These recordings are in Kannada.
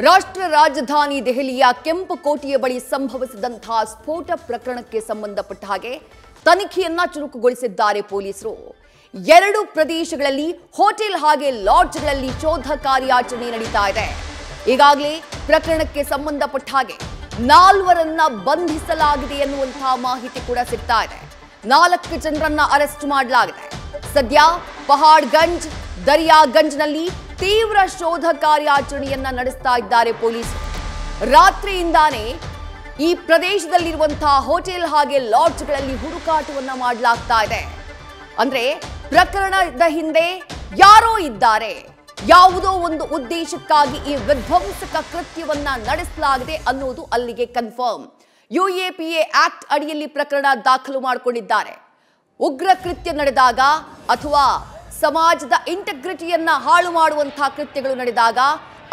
ರಾಷ್ಟ್ರ ರಾಜಧಾನಿ ದೆಹಲಿಯ ಕೆಂಪುಕೋಟೆಯ ಬಳಿ ಸಂಭವಿಸಿದಂತಹ ಸ್ಫೋಟ ಪ್ರಕರಣಕ್ಕೆ ಸಂಬಂಧಪಟ್ಟ ಹಾಗೆ ತನಿಖೆಯನ್ನ ಚುರುಕುಗೊಳಿಸಿದ್ದಾರೆ ಪೊಲೀಸರು। ಎರಡು ಪ್ರದೇಶಗಳಲ್ಲಿ ಹೋಟೆಲ್ ಹಾಗೆ ಲಾಡ್ಜ್ಗಳಲ್ಲಿ ಶೋಧ ಕಾರ್ಯಾಚರಣೆ ನಡೀತಾ ಇದೆ। ಈಗಾಗಲೇ ಪ್ರಕರಣಕ್ಕೆ ಸಂಬಂಧಪಟ್ಟ ಹಾಗೆ 4 ಬಂಧಿಸಲಾಗಿದೆ ಎನ್ನುವಂತಹ ಮಾಹಿತಿ ಕೂಡ ಸಿಗ್ತಾ ಇದೆ। 4 ಜನರನ್ನ ಅರೆಸ್ಟ್ ಮಾಡಲಾಗಿದೆ। ಸದ್ಯ ಪಹಾಡ್ಗಂಜ್ ದರಿಯಾಗಂಜ್ನಲ್ಲಿ ತೀವ್ರ ಶೋಧ ಕಾರ್ಯಾಚರಣೆಯನ್ನ ನಡೆಸ್ತಾ ಇದ್ದಾರೆ ಪೊಲೀಸರು। ರಾತ್ರಿಯಿಂದಾನೇ ಈ ಪ್ರದೇಶದಲ್ಲಿರುವಂತಹ ಹೋಟೆಲ್ ಹಾಗೆ ಲಾಡ್ಜ್ಗಳಲ್ಲಿ ಹುಡುಕಾಟವನ್ನ ಮಾಡಲಾಗ್ತಾ ಇದೆ। ಅಂದ್ರೆ ಪ್ರಕರಣದ ಹಿಂದೆ ಯಾರೋ ಇದ್ದಾರೆ, ಯಾವುದೋ ಒಂದು ಉದ್ದೇಶಕ್ಕಾಗಿ ಈ ವಿಧ್ವಂಸಕ ಕೃತ್ಯವನ್ನ ನಡೆಸಲಾಗಿದೆ ಅನ್ನೋದು ಅಲ್ಲಿಗೆ ಕನ್ಫರ್ಮ್। UAPA ಆಕ್ಟ್ ಅಡಿಯಲ್ಲಿ ಪ್ರಕರಣ ದಾಖಲು ಮಾಡಿಕೊಂಡಿದ್ದಾರೆ। ಉಗ್ರ ಕೃತ್ಯ ನಡೆದಾಗ ಅಥವಾ ಸಮಾಜದ ಇಂಟೆಗ್ರಿಟಿಯನ್ನ ಹಾಳು ಮಾಡುವಂತಹ ಕೃತ್ಯಗಳು ನಡೆದಾಗ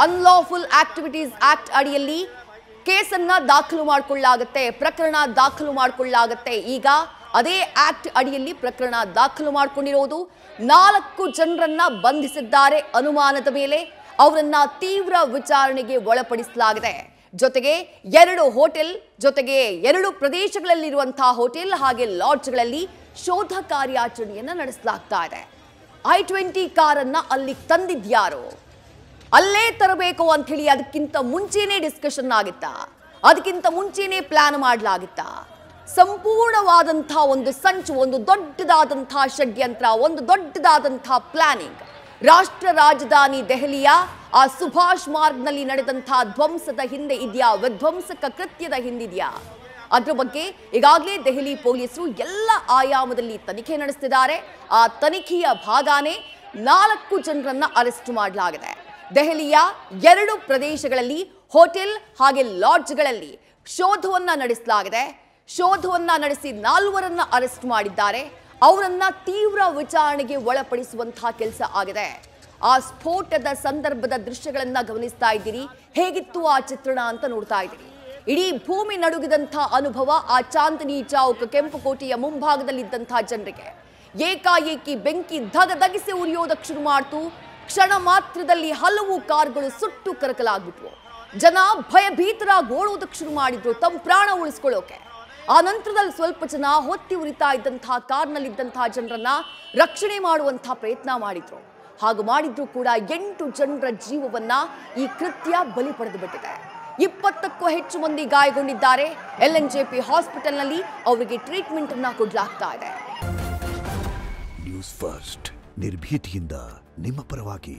ಅನ್ಲಾಫುಲ್ ಆಕ್ಟಿವಿಟೀಸ್ ಆಕ್ಟ್ ಅಡಿಯಲ್ಲಿ ಕೇಸನ್ನ ದಾಖಲು ಮಾಡಿಕೊಳ್ಳಲಾಗುತ್ತೆ, ಪ್ರಕರಣ ದಾಖಲು ಮಾಡಿಕೊಳ್ಳಲಾಗುತ್ತೆ। ಈಗ ಅದೇ ಆಕ್ಟ್ ಅಡಿಯಲ್ಲಿ ಪ್ರಕರಣ ದಾಖಲು ಮಾಡಿಕೊಂಡಿರೋದು 4 ಜನರನ್ನ ಬಂಧಿಸಿದ್ದಾರೆ ಅನುಮಾನದ ಮೇಲೆ। ಅವರನ್ನ ತೀವ್ರ ವಿಚಾರಣೆಗೆ ಒಳಪಡಿಸಲಾಗಿದೆ। ಜೊತೆಗೆ 2 ಹೋಟೆಲ್ ಜೊತೆಗೆ 2 ಪ್ರದೇಶಗಳಲ್ಲಿರುವಂತಹ ಹೋಟೆಲ್ ಹಾಗೆ ಲಾಡ್ಜ್ಗಳಲ್ಲಿ ಶೋಧ ಕಾರ್ಯಾಚರಣೆಯನ್ನ ನಡೆಸಲಾಗ್ತಾ ಇದೆ। I-20 ಕಾರನ್ನ ಅಲ್ಲಿ ತಂದಿದ್ಯಾರೋ, ಅಲ್ಲೇ ತರಬೇಕು ಅಂತ ಹೇಳಿ ಅದಕ್ಕಿಂತ ಮುಂಚೆನೇ ಡಿಸ್ಕಷನ್ ಆಗಿತ್ತಾ, ಅದಕ್ಕಿಂತ ಮುಂಚೆನೇ ಪ್ಲಾನ್ ಮಾಡಲಾಗಿತ್ತಾ? ಸಂಪೂರ್ಣವಾದಂತಹ ಒಂದು ಸಂಚು, ಒಂದು ದೊಡ್ಡದಾದಂತಹ ಷಡ್ಯಂತ್ರ, ಒಂದು ದೊಡ್ಡದಾದಂತಹ ಪ್ಲಾನಿಂಗ್ ರಾಷ್ಟ್ರ ರಾಜಧಾನಿ ದೆಹಲಿಯ ಆ ಸುಭಾಷ್ ಮಾರ್ಗ್ನಲ್ಲಿ ನಡೆದಂತಹ ಧ್ವಂಸದ ಹಿಂದೆ ಇದೆಯಾ, ವಿಧ್ವಂಸಕ ಕೃತ್ಯದ ಹಿಂದಿದೆಯಾ? ಅದರ ಬಗ್ಗೆ ಈಗಾಗಲೇ ದೆಹಲಿ ಪೊಲೀಸರು ಎಲ್ಲ ಆಯಾಮದಲ್ಲಿ ತನಿಖೆ ನಡೆಸುತ್ತಿದ್ದಾರೆ। ಆ ತನಿಖೆಯ ಭಾಗನೇ 4 ಜನರನ್ನ ಅರೆಸ್ಟ್ ಮಾಡಲಾಗಿದೆ। ದೆಹಲಿಯ 2 ಪ್ರದೇಶಗಳಲ್ಲಿ ಹೋಟೆಲ್ ಹಾಗೆ ಲಾಡ್ಜ್ಗಳಲ್ಲಿ ಶೋಧವನ್ನ ನಡೆಸಲಾಗಿದೆ। ಶೋಧವನ್ನ ನಡೆಸಿ 4 ಅರೆಸ್ಟ್ ಮಾಡಿದ್ದಾರೆ। ಅವರನ್ನ ತೀವ್ರ ವಿಚಾರಣೆಗೆ ಒಳಪಡಿಸುವಂತಹ ಕೆಲಸ ಆಗಿದೆ। ಆ ಸ್ಫೋಟದ ಸಂದರ್ಭದ ದೃಶ್ಯಗಳನ್ನ ಗಮನಿಸ್ತಾ ಇದ್ದೀರಿ, ಹೇಗಿತ್ತು ಆ ಚಿತ್ರಣ ಅಂತ ನೋಡ್ತಾ ಇದ್ದೀರಿ। ಇಡೀ ಭೂಮಿ ನಡುಗಿದಂತಹ ಅನುಭವ ಆ ಚಾಂದನಿ ಚೌಕ್ ಕೆಂಪುಕೋಟೆಯ ಮುಂಭಾಗದಲ್ಲಿದ್ದಂತಹ ಜನರಿಗೆ ಏಕಾಏಕಿ ಬೆಂಕಿ ಧಗಧಗಿಸಿ ಉರಿಯೋದಕ್ಕೆ ಶುರು ಮಾಡ್ತು। ಕ್ಷಣ ಮಾತ್ರದಲ್ಲಿ ಹಲವು ಕಾರ್ಗಳು ಸುಟ್ಟು ಕರಕಲಾಗ್ಬಿಟ್ವು। ಜನ ಭಯಭೀತರಾಗಿ ಓಡೋದಕ್ಕೆ ಶುರು ಮಾಡಿದ್ರು ತಮ್ಮ ಪ್ರಾಣ ಉಳಿಸ್ಕೊಳ್ಳೋಕೆ। ಆ ನಂತರದಲ್ಲಿ ಸ್ವಲ್ಪ ಜನ ಹೊತ್ತಿ ಉರಿತಾ ಇದ್ದಂತಹ ಕಾರ್ನಲ್ಲಿದ್ದಂತಹ ಜನರನ್ನ ರಕ್ಷಣೆ ಮಾಡುವಂತಹ ಪ್ರಯತ್ನ ಮಾಡಿದ್ರು। ಹಾಗೂ ಮಾಡಿದ್ರು ಕೂಡ 8 ಜನರ ಜೀವವನ್ನ ಈ ಕೃತ್ಯ ಬಲಿ ಪಡೆದು ಬಿಟ್ಟಿದೆ। 20ಕ್ಕೂ ಹೆಚ್ಚು ಮಂದಿ ಗಾಯಗೊಂಡಿದ್ದಾರೆ। LNJP ಹಾಸ್ಪಿಟಲ್ನಲ್ಲಿ ಅವರಿಗೆ ಟ್ರೀಟ್ಮೆಂಟ್ ಅನ್ನ ಕೊಡಲಾಗ್ತಾ ಇದೆ। ನ್ಯೂಸ್ ಫಸ್ಟ್ ನಿರ್ಭೀತಿಯಿಂದ ನಿಮ್ಮ ಪರವಾಗಿ।